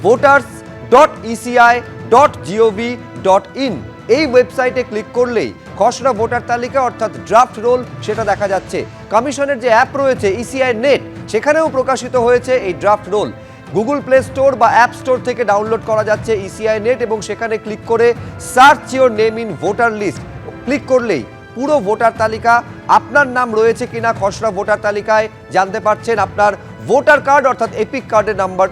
voters.eci.gov.in এই ওয়েবসাইটে click করলেই খসড়া ভোটার তালিকা অর্থাৎ ড্রাফট রোল সেটা দেখা যাচ্ছে। কমিশনের যে অ্যাপ রয়েছে ইসিআই নেট, সেখানেও প্রকাশিত হয়েছে এই draft roll. Google Play Store বা অ্যাপ স্টোর থেকে ডাউনলোড করা যাচ্ছে ইসিআই নেট এবং সেখানে ক্লিক করে search your name in voter list click করলেই পুরো ভোটার তালিকা, আপনার নাম রয়েছে কিনা খসড়া ভোটার তালিকায় জানতে পারছেন, আপনার ভোটার কার্ড অর্থাৎ এপিক কার্ডের নাম্বার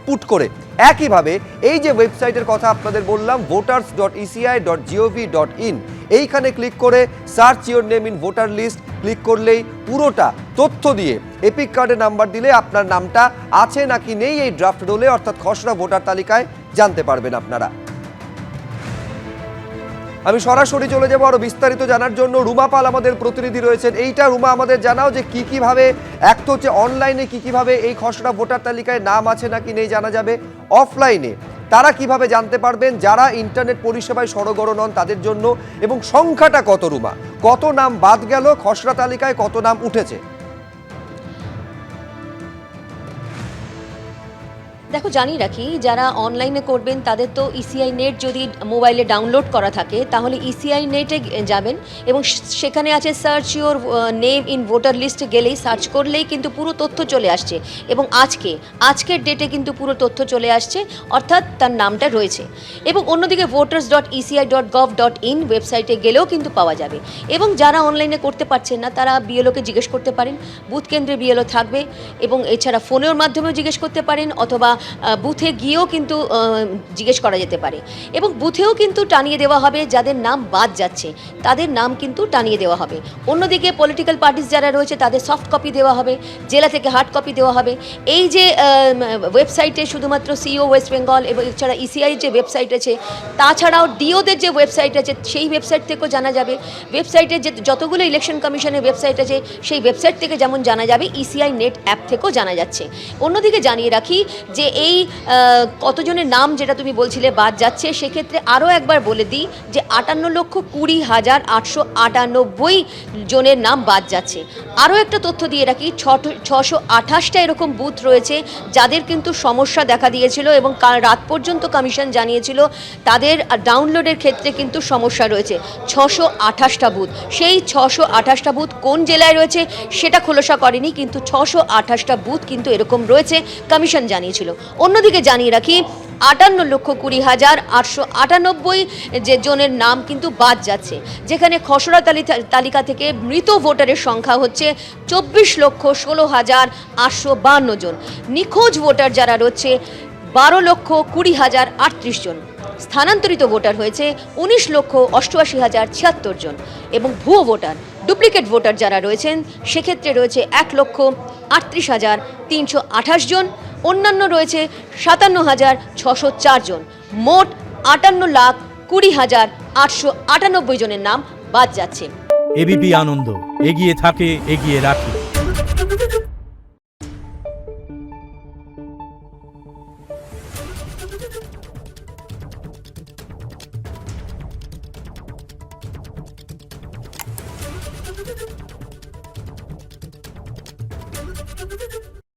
পুট করে। একইভাবে এই যে ওয়েবসাইটের কথা আপনাদের বললাম voters.eci.gov.in, এইখানে ক্লিক করে search your name in voter list click করলেই পুরোটা তথ্য দিয়ে এপিক কার্ডের নাম্বার দিলে আপনার নামটা আছে নাকি নেই এই ড্রাফট রোলে অর্থাৎ খসড়া ভোটার তালিকায় জানতে পারবেন আপনারা। আমি সরাসরি চলে যাবো আরো বিস্তারিত জানার জন্য। রুমা পাল আমাদের প্রতিনিধি রয়েছেন। এইটা রুমা আমাদের জানাও যে কিভাবে, এক তো হচ্ছে অনলাইনে কিভাবে এই খসড়া ভোটার তালিকায় নাম আছে নাকি নেই জানা যাবে, অফলাইনে তারা কিভাবে জানতে পারবেন যারা ইন্টারনেট পরিষেবায় সরগর নন তাদের জন্য, এবং সংখ্যাটা কত রুমা, কত নাম বাদ গেল খসড়া তালিকায়, কত নাম উঠেছে? দেখো, জানিয়ে রাখি যারা অনলাইনে করবেন তাদের তো ইসিআই নেট যদি মোবাইলে ডাউনলোড করা থাকে তাহলে ইসিআই নেটে যাবেন এবং সেখানে আছে search your name in voter লিস্টে গেলেই সার্চ করলেই কিন্তু পুরো তথ্য চলে আসছে এবং আজকের ডেটে কিন্তু পুরো তথ্য চলে আসছে, অর্থাৎ তার নামটা রয়েছে। এবং অন্যদিকে voters.eci.gov.in ওয়েবসাইটে গেলেও কিন্তু পাওয়া যাবে। এবং যারা অনলাইনে করতে পারছেন না তারা বিএলওকে জিজ্ঞেস করতে পারেন, বুথ কেন্দ্রে বিএলও থাকবে এবং এছাড়া ফোনের মাধ্যমেও জিজ্ঞেস করতে পারেন অথবা বুথে গিয়েও কিন্তু জিজ্ঞেস করা যেতে পারে। এবং বুথেও কিন্তু টানিয়ে দেওয়া হবে, যাদের নাম বাদ যাচ্ছে তাদের নাম কিন্তু টানিয়ে দেওয়া হবে। অন্যদিকে পলিটিক্যাল পার্টিস যারা রয়েছে তাদের সফট কপি দেওয়া হবে, জেলা থেকে হার্ড কপি দেওয়া হবে। এই যে ওয়েবসাইটে শুধুমাত্র সিও ওয়েস্ট বেঙ্গল এবং এছাড়া ইসিআই যে ওয়েবসাইট আছে, তাছাড়াও ডিওদের যে ওয়েবসাইট আছে সেই ওয়েবসাইট থেকেও জানা যাবে। ওয়েবসাইটে যে যতগুলো ইলেকশন কমিশনের ওয়েবসাইট আছে সেই ওয়েবসাইট থেকে যেমন জানা যাবে, ইসিআই নেট অ্যাপ থেকেও জানা যাচ্ছে। অন্যদিকে জানিয়ে রাখি যে এই কতজনের নাম যেটা তুমি বলছিলে বাদ যাচ্ছে, সেক্ষেত্রে আরও একবার বলে দিই যে 58,20,898 জনের নাম বাদ যাচ্ছে। আরও একটা তথ্য দিয়ে রাখি, 628টা এরকম বুথ রয়েছে যাদের কিন্তু সমস্যা দেখা দিয়েছিল এবং কাল রাত পর্যন্ত কমিশন জানিয়েছিল তাদের ডাউনলোডের ক্ষেত্রে কিন্তু সমস্যা রয়েছে। 628টা বুথ, সেই 628টা বুথ কোন জেলায় রয়েছে সেটা খোলসা করেনি, কিন্তু 628টা বুথ কিন্তু এরকম রয়েছে, কমিশন জানিয়েছিল। অন্যদিকে জানিয়ে রাখি 58,20,898 যে জনের নাম কিন্তু বাদ যাচ্ছে, যেখানে খসড়া তালিকা থেকে মৃত ভোটারের সংখ্যা হচ্ছে 24,16,852 জন। নিখোঁজ ভোটার যারা রয়েছে 12,20,038 জন। স্থানান্তরিত ভোটার হয়েছে 19,88,076 জন। এবং ভুয়ো ভোটার, ডুপ্লিকেট ভোটার যারা রয়েছেন সেক্ষেত্রে রয়েছে 1,38,328 জন। অন্যান্য রয়েছে 57,604 জন। মোট 58,20,898 জনের নাম বাদ যাচ্ছে। এবিপি আনন্দ, এগিয়ে থাকে, এগিয়ে রাখে।